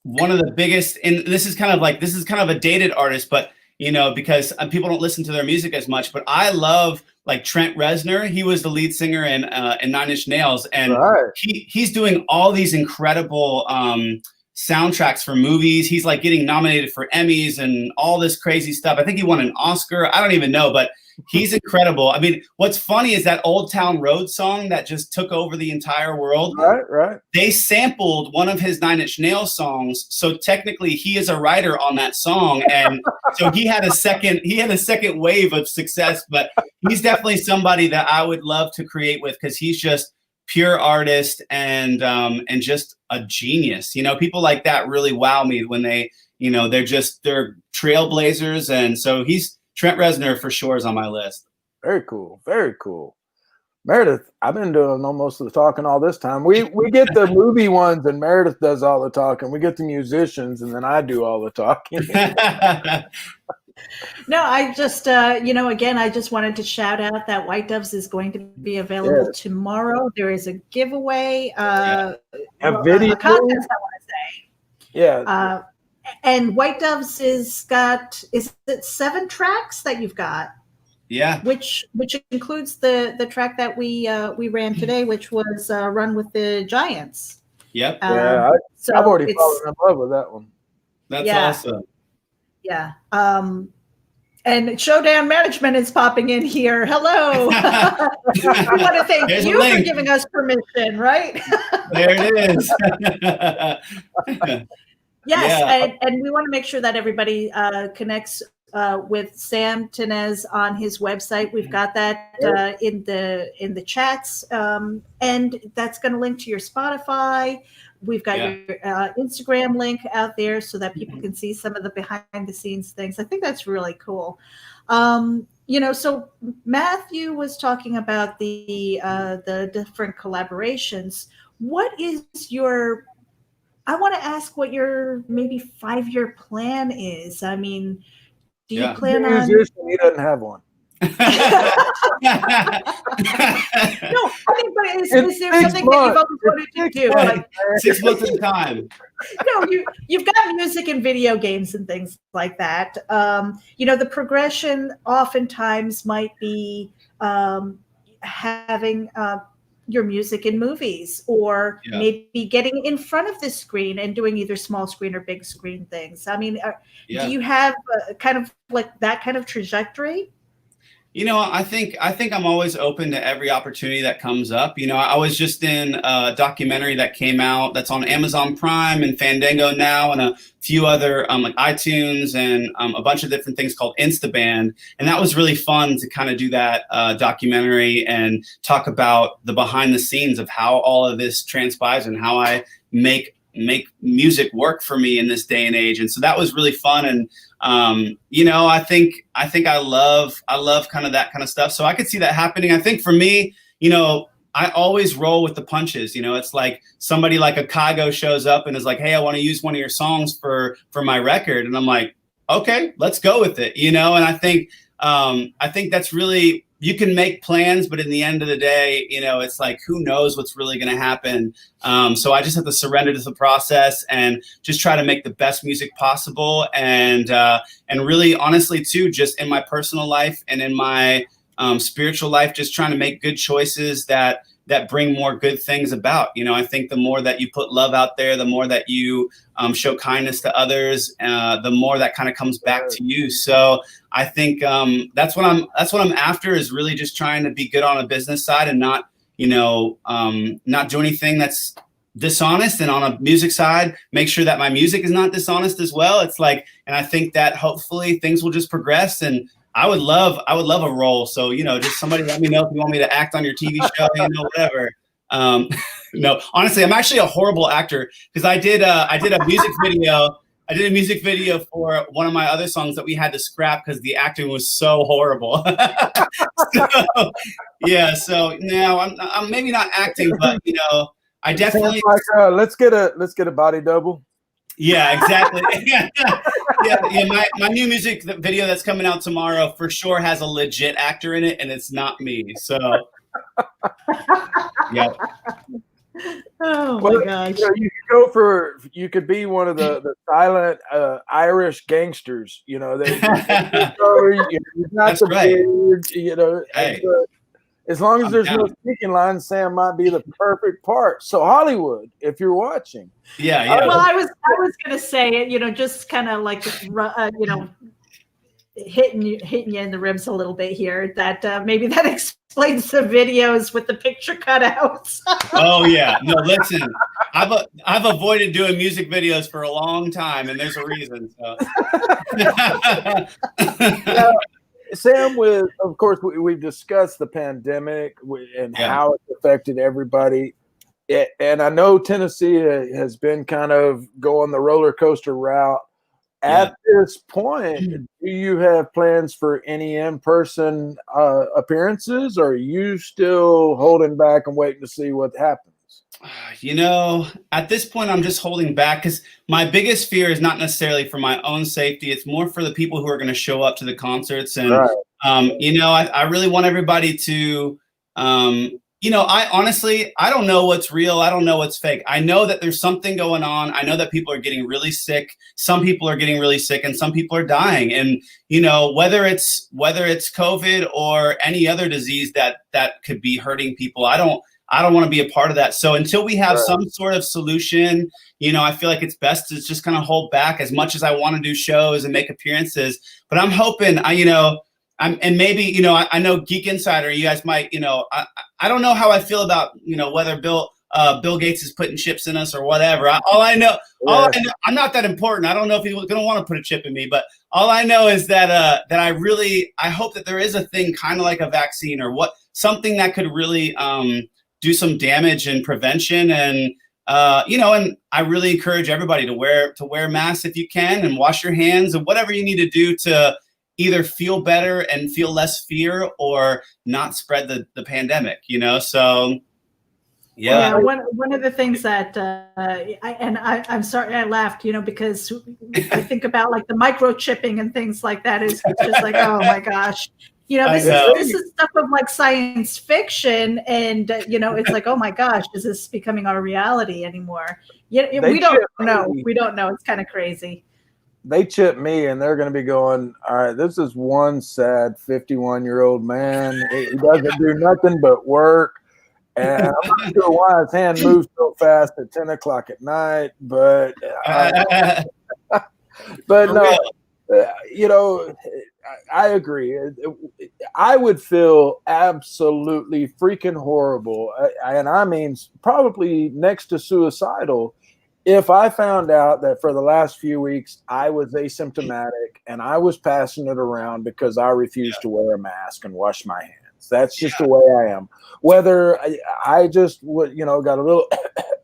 one of the biggest, and this is kind of a dated artist, but because people don't listen to their music as much, but I love Trent Reznor. He was the lead singer in 9 Inch Nails, and he's doing all these incredible soundtracks for movies. He's getting nominated for Emmys and all this crazy stuff. I think he won an Oscar. I don't even know, but he's incredible. I mean, what's funny is that Old Town Road song that just took over the entire world. Right. They sampled one of his 9 Inch Nails songs. So technically he is a writer on that song. And so he had a second wave of success, but he's definitely somebody that I would love to create with, because he's just pure artist and just a genius. People like that really wow me when they're trailblazers. And so Trent Reznor for sure is on my list. Very cool. Very cool. Meredith, I've been doing most of the talking all this time. We get the movie ones, and Meredith does all the talking. We get the musicians, and then I do all the talking. No, I just, again, I just wanted to shout out that White Doves is going to be available tomorrow. There is a giveaway, a video, a contest, I want to say. Yeah. And White Doves is it 7 tracks that you've got? Yeah. Which includes the track that we ran today, which was Run with the Giants. Yep. I've already fallen in love with that one. That's awesome. Yeah. And Showdown Management is popping in here. Hello. I want to thank you for giving us permission, right? There it is. Yes, and we want to make sure that everybody connects with Sam Tinnesz on his website. We've got that in the chats, and that's going to link to your Spotify. We've got your Instagram link out there so that people can see some of the behind the scenes things. I think that's really cool. So Matthew was talking about the different collaborations. What is I want to ask what your maybe 5-year plan is. I mean, do you plan on? He doesn't have one. No, I mean, but is there something that you've always wanted to do? Like 6 months at a time. No, you've got music and video games and things like that. The progression oftentimes might be having your music in movies, or maybe getting in front of the screen and doing either small screen or big screen things. I mean, do you have kind of like that kind of trajectory? I think I'm always open to every opportunity that comes up. I was just in a documentary that came out that's on Amazon Prime and Fandango now, and a few other like iTunes and a bunch of different things called Instaband. And that was really fun to kind of do that documentary and talk about the behind the scenes of how all of this transpires and how I make music work for me in this day and age. And so that was really fun. And I think I love kind of that kind of stuff. So I could see that happening. I think for me, I always roll with the punches. It's like somebody like a Kygo shows up and is like, hey, I want to use one of your songs for my record. And I'm like, okay, let's go with it. And I think that's really, you can make plans, but in the end of the day, it's like, who knows what's really going to happen. So I just have to surrender to the process and just try to make the best music possible. And really, honestly, too, just in my personal life and in my spiritual life, just trying to make good choices that bring more good things about. I think the more that you put love out there, the more that you show kindness to others, the more that kind of comes back to you. So I think that's what I'm after, is really just trying to be good on a business side and not do anything that's dishonest, and on a music side, make sure that my music is not dishonest as well. It's like, and I think that hopefully things will just progress, and I would love a role. So, just somebody let me know if you want me to act on your TV show, whatever. No, honestly, I'm actually a horrible actor, because I did a music video. I did a music video for one of my other songs that we had to scrap because the acting was so horrible. So now I'm maybe not acting, but I definitely let's get a body double. Yeah, exactly. My new music video that's coming out tomorrow for sure has a legit actor in it, and it's not me. So yeah. Oh my gosh! You could be one of the silent Irish gangsters. You're not That's the right. beard, Hey. As long as there's no speaking lines, Sam might be the perfect part. So Hollywood, if you're watching, Well, I was going to say, just kind of like, hitting you in the ribs a little bit here. That maybe that explains the videos with the picture cutouts. Oh yeah, no. Listen, I've avoided doing music videos for a long time, and there's a reason. So. Sam, of course, we've discussed the pandemic and how it's affected everybody. And I know Tennessee has been kind of going the roller coaster route. At this point, do you have plans for any in-person appearances, or are you still holding back and waiting to see what happens? At this point, I'm just holding back because my biggest fear is not necessarily for my own safety. It's more for the people who are going to show up to the concerts. And, I really want everybody to, I honestly, I don't know what's real. I don't know what's fake. I know that there's something going on. I know that people are getting really sick. Some people are getting really sick and some people are dying. And, whether it's COVID or any other disease that could be hurting people, I don't want to be a part of that. So until we have some sort of solution, I feel like it's best to just kind of hold back as much as I want to do shows and make appearances. But I'm hoping, I know Geek Insider, you guys might, I don't know how I feel about, whether Bill Gates is putting chips in us or whatever. All I know, I'm not that important. I don't know if he's going to want to put a chip in me, but all I know is that I hope that there is a thing kind of like a vaccine or something that could really do some damage and prevention. And, and I really encourage everybody to wear masks if you can and wash your hands and whatever you need to do to either feel better and feel less fear or not spread the pandemic, so. Yeah. One of the things that I'm sorry I laughed, because I think about like the microchipping and things like that is just like, oh my gosh, this is stuff of like science fiction, and it's like, oh my gosh, is this becoming our reality anymore? We don't know. We don't know. It's kind of crazy. They chip me and they're going to be going, all right, this is one sad 51-year-old man. He doesn't do nothing but work. And I'm not sure why his hand moves so fast at 10 o'clock at night, but no, I agree. I would feel absolutely freaking horrible, and I mean probably next to suicidal, if I found out that for the last few weeks I was asymptomatic and I was passing it around because I refused to wear a mask and wash my hands. That's just the way I am. Whether I just got a little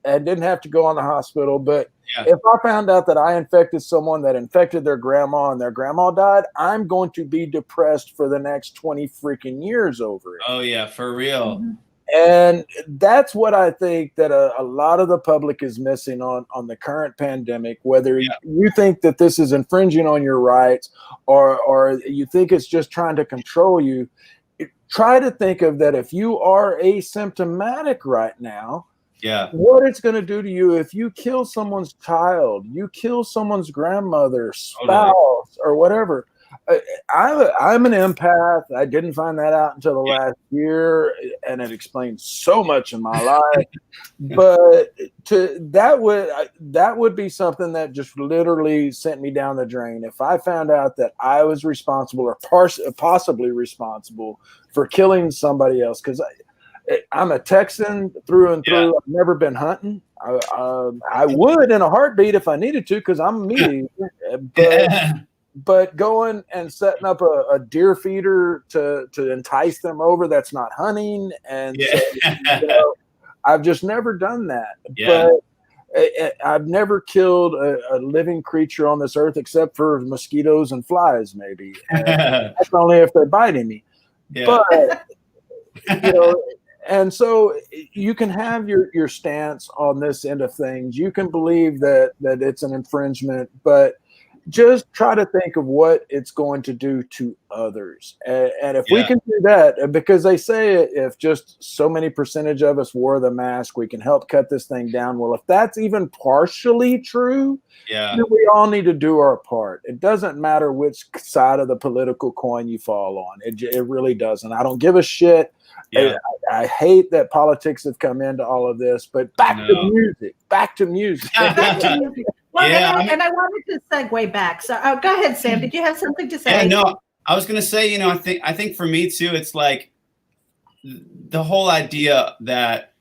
and didn't have to go on the hospital, but if I found out that I infected someone that infected their grandma and their grandma died, I'm going to be depressed for the next 20 freaking years over it. Oh yeah, for real. Mm-hmm. And that's what I think that a lot of the public is missing on the current pandemic, whether you think that this is infringing on your rights or you think it's just trying to control you. Try to think of that if you are asymptomatic right now, what it's going to do to you if you kill someone's child, you kill someone's grandmother, spouse, or whatever. I'm an empath. I didn't find that out until the last year, and it explains so much in my life. But that would be something that just literally sent me down the drain. If I found out that I was responsible or possibly responsible for killing somebody else, because I'm a Texan through and through. I've never been hunting. I would in a heartbeat if I needed to, because I'm a meat eater. But going and setting up a deer feeder to entice them over, that's not hunting. And so, I've just never done that. But I've never killed a living creature on this earth except for mosquitoes and flies, maybe. That's only if they're biting me. But, and so you can have your stance on this end of things. You can believe that it's an infringement, but just try to think of what it's going to do to others. And if we can do that, because they say if just so many percentage of us wore the mask, we can help cut this thing down. Well, if that's even partially true, then we all need to do our part. It doesn't matter which side of the political coin you fall on. It really doesn't. I don't give a shit. I hate that politics have come into all of this, but back to music. Back to music. Well, and I wanted to segue back. So go ahead, Sam. Did you have something to say? Yeah, no, I was going to say, I think for me too, it's like the whole idea that,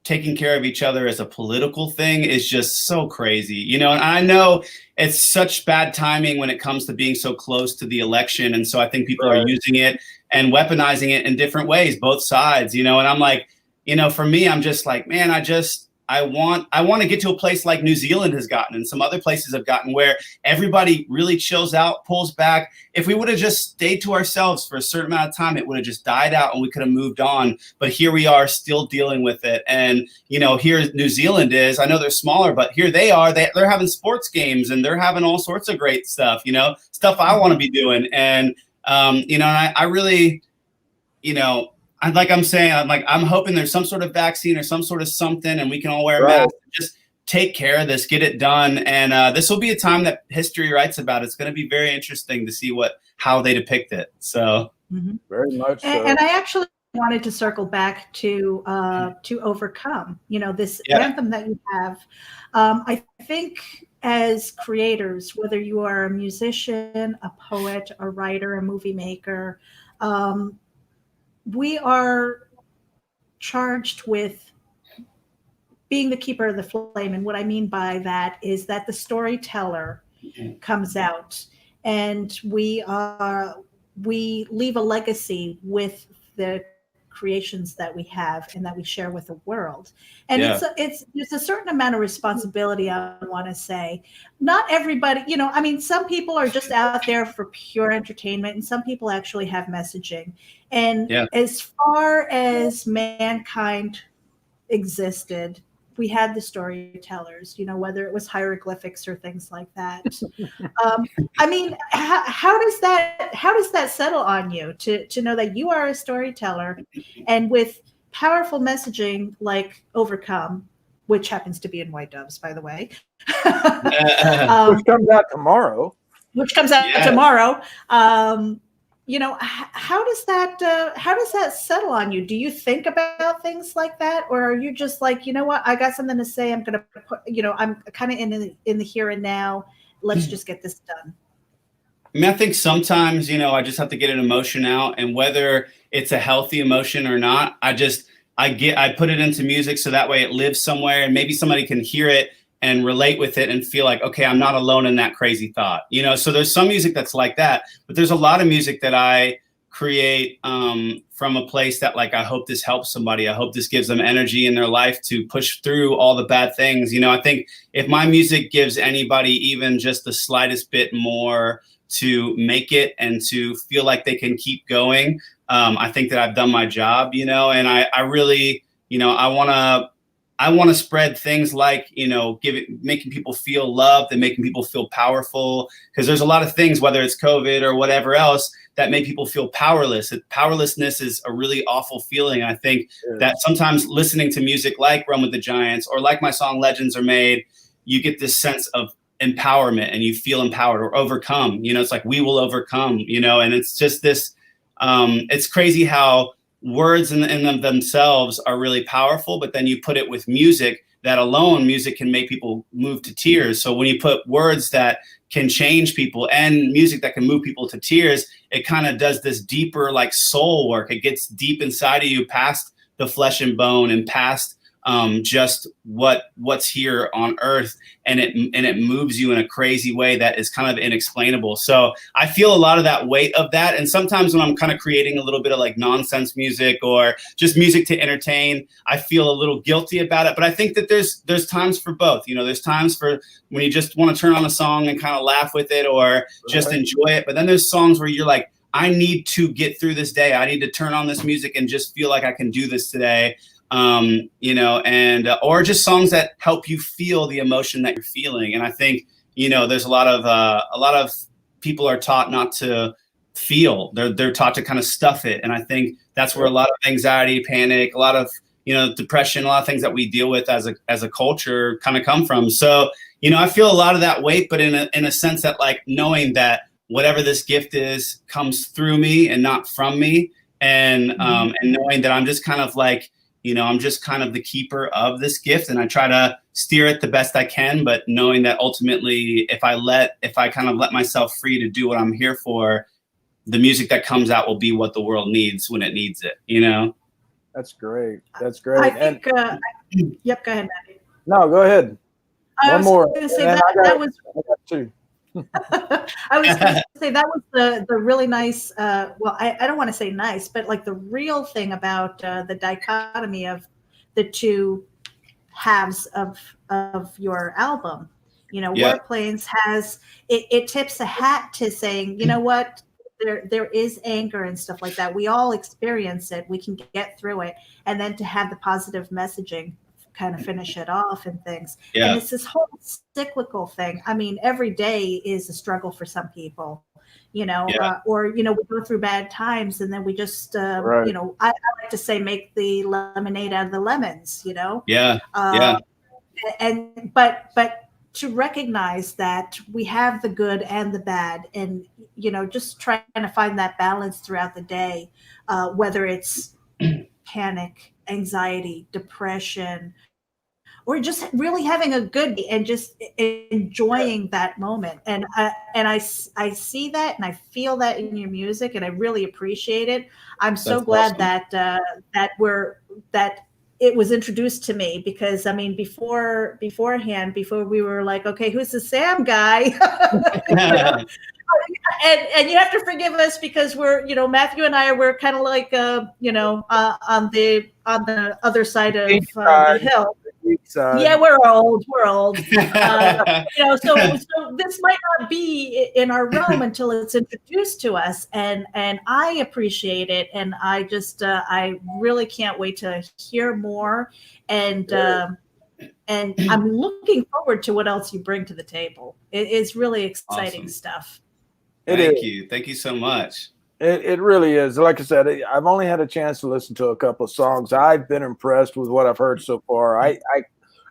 taking care of each other as a political thing is just so crazy, and I know it's such bad timing when it comes to being so close to the election. And so I think people are using it and weaponizing it in different ways, both sides, and I'm like, for me, I'm just like, man, I want to get to a place like New Zealand has gotten and some other places have gotten, where everybody really chills out, pulls back. If we would have just stayed to ourselves for a certain amount of time, it would have just died out and we could have moved on. But here we are still dealing with it. And, here New Zealand is, I know they're smaller, but here they are, they're having sports games and they're having all sorts of great stuff, stuff I want to be doing. And, I really, I'm hoping there's some sort of vaccine or some sort of something and we can all wear masks. Just take care of this, get it done. And this will be a time that history writes about. It's going to be very interesting to see how they depict it. So very much so. And I actually wanted to circle back to Overcome, this anthem that you have. I think as creators, whether you are a musician, a poet, a writer, a movie maker, we are charged with being the keeper of the flame. And what I mean by that is that the storyteller comes out and we leave a legacy with the creations that we have and that we share with the world. And there's a certain amount of responsibility, I want to say. Not everybody, some people are just out there for pure entertainment and some people actually have messaging. And as far as mankind existed, we had the storytellers, whether it was hieroglyphics or things like that. How does that settle on you to know that you are a storyteller and with powerful messaging like Overcome, which happens to be in White Doves, by the way, which comes out tomorrow. How does that settle on you? Do you think about things like that, or are you just like, what, I got something to say, I'm gonna put, I'm kind of in the here and now, let's just get this done? I think sometimes, I just have to get an emotion out, and whether it's a healthy emotion or not, I put it into music so that way it lives somewhere and maybe somebody can hear it and relate with it and feel like, okay, I'm not alone in that crazy thought. So there's some music that's like that, but there's a lot of music that I create from a place that like, I hope this helps somebody. I hope this gives them energy in their life to push through all the bad things. I think if my music gives anybody even just the slightest bit more to make it and to feel like they can keep going, I think that I've done my job, and I really, I want to spread things like, making people feel loved and making people feel powerful, because there's a lot of things, whether it's COVID or whatever else, that make people feel powerless. Powerlessness is a really awful feeling. I think that sometimes listening to music like Run with the Giants or like my song Legends Are Made, you get this sense of empowerment and you feel empowered, or Overcome, it's like we will overcome, and it's just this, it's crazy how words in themselves are really powerful, but then you put it with music, that alone music can make people move to tears. So when you put words that can change people and music that can move people to tears, it kind of does this deeper like soul work. It gets deep inside of you, past the flesh and bone and past just what's here on earth, and it moves you in a crazy way that is kind of inexplainable. So I feel a lot of that weight of that. And sometimes when I'm kind of creating a little bit of like nonsense music or just music to entertain, I feel a little guilty about it. But I think that there's times for both. There's times for when you just want to turn on a song and kind of laugh with it or just enjoy it. But then there's songs where you're like, I need to get through this day. I need to turn on this music and just feel like I can do this today. Or just songs that help you feel the emotion that you're feeling. And I think, there's a lot of people are taught not to feel. They're taught to kind of stuff it. And I think that's where a lot of anxiety, panic, a lot of, depression, a lot of things that we deal with as a culture kind of come from. So, I feel a lot of that weight, but in a sense that like knowing that whatever this gift is comes through me and not from me. And knowing that I'm just kind of like, I'm just kind of the keeper of this gift, and I try to steer it the best I can, but knowing that ultimately if I kind of let myself free to do what I'm here for, the music that comes out will be what the world needs when it needs it, That's great. That's great. I think, yep, go ahead, Matthew. No, go ahead. One more. I was going to say that was two. I was going to say that was the really nice, I don't want to say nice, but like the real thing about the dichotomy of the two halves of your album. You know, Yeah. Warplanes has it tips a hat to saying, you know what, there is anger and stuff like that. We all experience it. We can get through it, and then to have the positive messaging kind of finish it off and things. Yeah. And it's this whole cyclical thing. I mean, every day is a struggle for some people, you know, or, you know, we go through bad times and then we just, you know, I like to say, make the lemonade out of the lemons, you know? Yeah. But to recognize that we have the good and the bad, and, you know, just trying to find that balance throughout the day, whether it's panic, anxiety, depression, or just really having a good day and just enjoying that moment. And I see that and I feel that in your music, and I really appreciate it. I'm so glad awesome. that it was introduced to me, because I mean, before we were like, okay, who's the Sam guy? You know? And you have to forgive us, because we're, you know, Matthew and I, we're kind of like, you know, on the other side of the hill. Yeah, we're old. You know, so this might not be in our realm until it's introduced to us, and I appreciate it, and I just I really can't wait to hear more, and I'm looking forward to what else you bring to the table. It is really exciting stuff. Thank you so much. It really is. Like I said, I've only had a chance to listen to a couple of songs. I've been impressed with what I've heard so far. I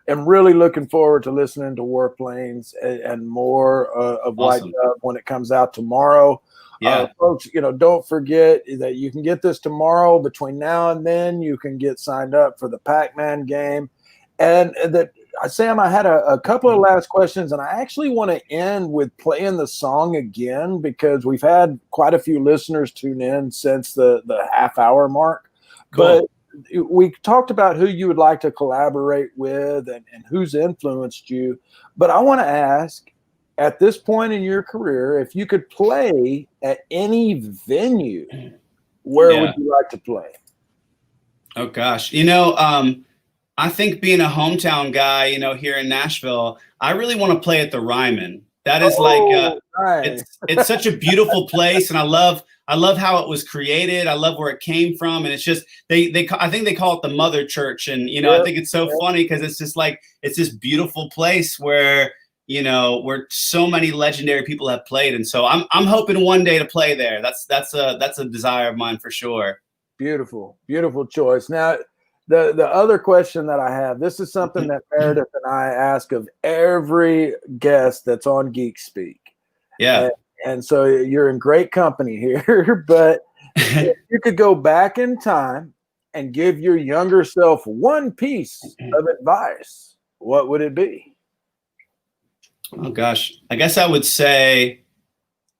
am really looking forward to listening to Warplanes and more of White Dove when it comes out tomorrow. Yeah. Folks, you know, don't forget that you can get this tomorrow. Between now and then, you can get signed up for the Pac-Man game. And that, Sam, I had a couple of last questions, and I actually want to end with playing the song again, because we've had quite a few listeners tune in since the half-hour mark. Cool. But we talked about who you would like to collaborate with and who's influenced you. But I want to ask, at this point in your career, if you could play at any venue, where would you like to play? Oh, gosh. You know, I think being a hometown guy, you know, here in Nashville, I really want to play at the Ryman. That is nice. it's such a beautiful place, and I love how it was created. I love where it came from, and it's just I think they call it the Mother Church, and you know, I think it's so funny because it's just like it's this beautiful place where, you know, where so many legendary people have played, and so I'm hoping one day to play there. That's a desire of mine for sure. Beautiful choice. Now, the other question that I have, this is something that Meredith and I ask of every guest that's on Geek Speak. Yeah. And so you're in great company here, but if you could go back in time and give your younger self one piece of advice, what would it be? Oh, gosh. I guess I would say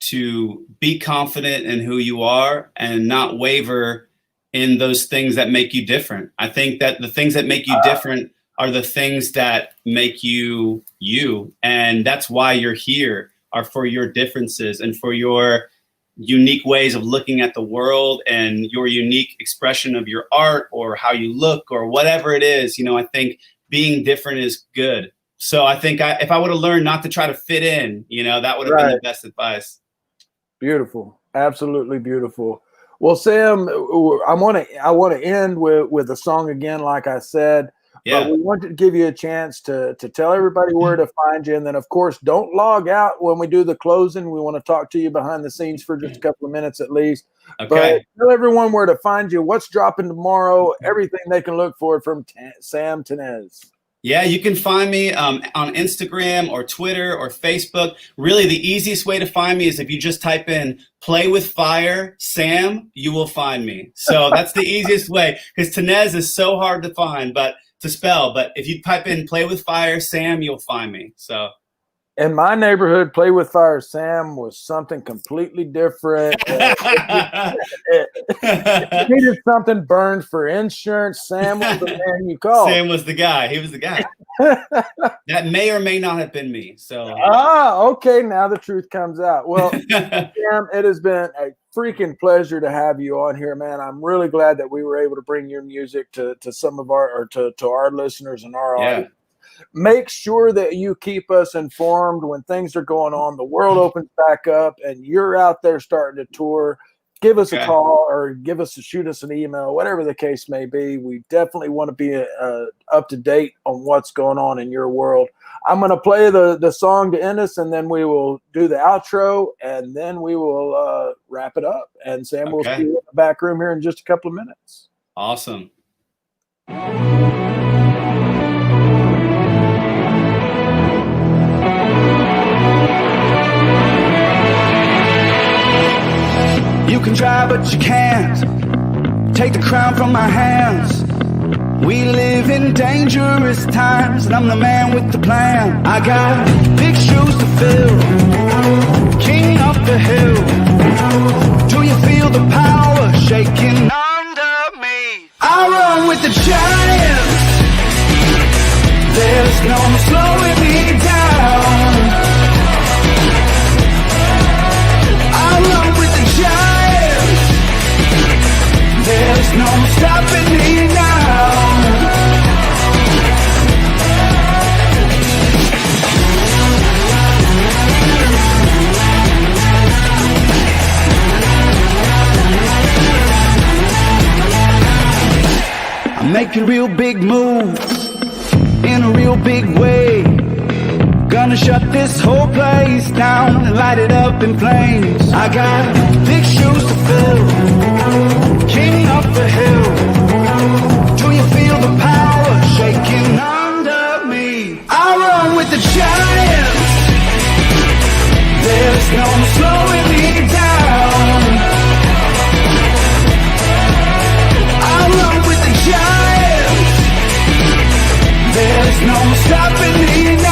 to be confident in who you are and not waver in those things that make you different. I think that the things that make you different are the things that make you you. And that's why you're here, are for your differences and for your unique ways of looking at the world and your unique expression of your art or how you look or whatever it is. You know, I think being different is good. So I think if I would have learned not to try to fit in, you know, that would have been the best advice. Beautiful. Absolutely beautiful. Well, Sam, I want to end with a song again, like I said. Yeah. But we want to give you a chance to tell everybody where to find you. And then, of course, don't log out when we do the closing. We want to talk to you behind the scenes for just a couple of minutes at least. Okay. But tell everyone where to find you, what's dropping tomorrow, everything they can look for from Sam Tinnesz. Yeah, you can find me on Instagram or Twitter or Facebook. Really, the easiest way to find me is if you just type in Play with Fire Sam, you will find me. So that's the easiest way, because Tinnesz is so hard to find, but to spell. But if you type in Play with Fire Sam, you'll find me. So in my neighborhood, Play with Fire Sam was something completely different. It needed something burned for insurance. Sam was the man you called. Sam was the guy. He was the guy. That may or may not have been me. So okay, now the truth comes out. Well, Sam, it has been a freaking pleasure to have you on here, man. I'm really glad that we were able to bring your music to some of our, or to our listeners and our audience. Make sure that you keep us informed when things are going on. The world opens back up and you're out there starting to tour. Give us a call or shoot us an email, whatever the case may be. We definitely want to be up to date on what's going on in your world. I'm going to play the song to end us, and then we will do the outro, and then we will wrap it up. And Sam, we'll see you in the back room here in just a couple of minutes. Awesome. You can try, but you can't take the crown from my hands. We live in dangerous times, and I'm the man with the plan. I got big shoes to fill, king of the hill. Do you feel the power shaking under me? I run with the giants, there's no slowing me down. I run with the giants, there's no stopping me now. I'm making real big moves in a real big way. Gonna shut this whole place down and light it up in flames. I got big shoes to fill, king of the hill. Do you feel the power shaking under me? I run with the giants, there's no slowing me down. I run with the giants, there's no stopping me now.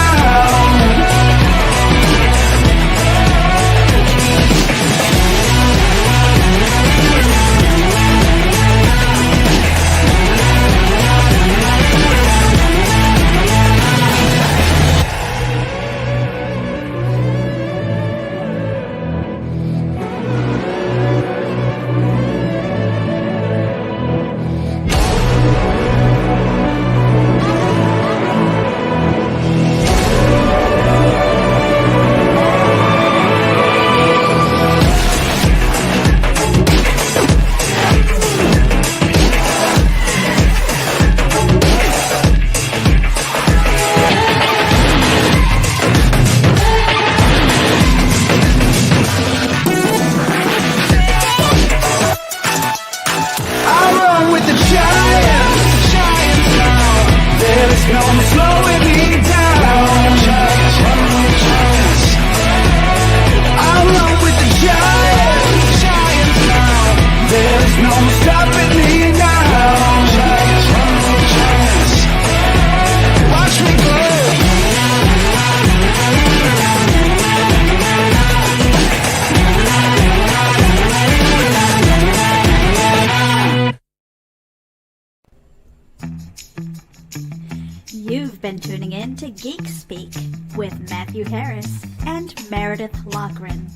You've been tuning in to Geek Speak with Matthew Harris and Meredith Loughran,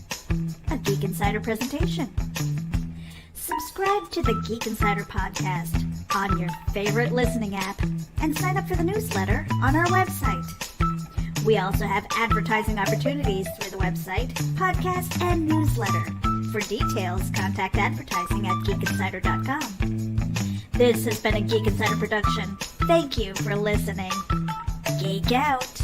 a Geek Insider presentation. Subscribe to the Geek Insider podcast on your favorite listening app and sign up for the newsletter on our website. We also have advertising opportunities through the website, podcast, and newsletter. For details, contact advertising at geekinsider.com. This has been a Geek Insider production. Thank you for listening. Geek out.